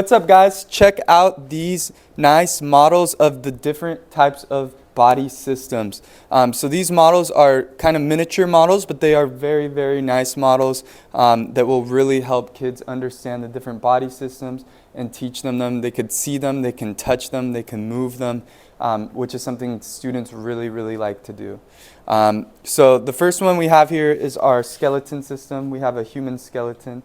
What's up, guys? Check out these nice models of the different types of body systems. So these models are kind of miniature models, but they are very, very nice models that will really help kids understand the different body systems and teach them. They could see them, they can touch them, they can move them, which is something students really, really like to do. So the first one we have here is our skeleton system. We have a human skeleton.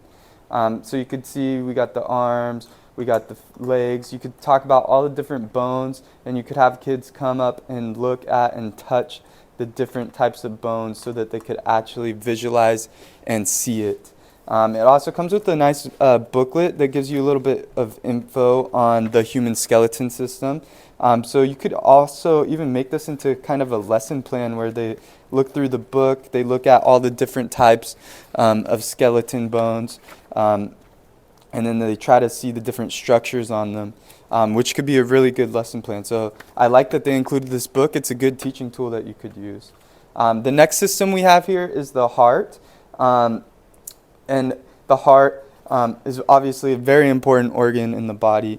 So you could see we got the arms, we got the legs. You could talk about all the different bones, and you could have kids come up and look at and touch the different types of bones so that they could actually visualize and see it. It also comes with a nice booklet that gives you a little bit of info on the human skeleton system. So you could also even make this into kind of a lesson plan where they look through the book, they look at all the different types of skeleton bones, and then they try to see the different structures on them, which could be a really good lesson plan. So I like that they included this book. It's a good teaching tool that you could use. The next system we have here is the heart. And the heart is obviously a very important organ in the body.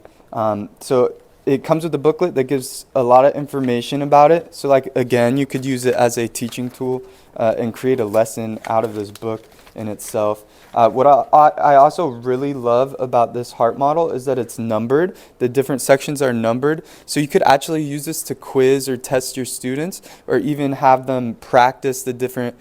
So it comes with a booklet that gives a lot of information about it. So like, again, you could use it as a teaching tool and create a lesson out of this book in itself. What I also really love about this heart model is that it's numbered. The different sections are numbered. So you could actually use this to quiz or test your students, or even have them practice the different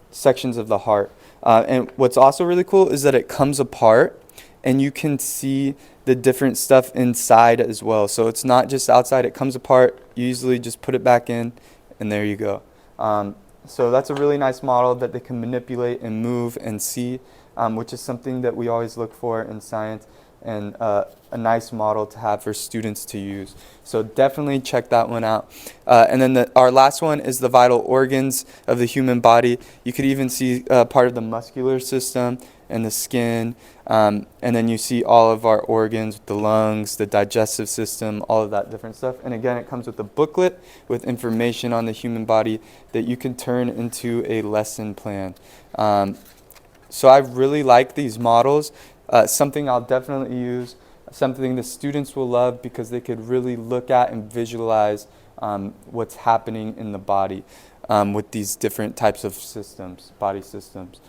sections of the heart. And what's also really cool is that it comes apart and you can see the different stuff inside as well. So it's not just outside, it comes apart. You easily just put it back in and there you go. So that's a really nice model that they can manipulate and move and see, which is something that we always look for in science, and a nice model to have for students to use. So definitely check that one out. And then our last one is the vital organs of the human body. You could even see part of the muscular system and the skin, and then you see all of our organs, the lungs, the digestive system, all of that different stuff. And again, it comes with a booklet with information on the human body that you can turn into a lesson plan. So I really like these models. Something I'll definitely use, something the students will love because they could really look at and visualize what's happening in the body with these different types of systems, body systems.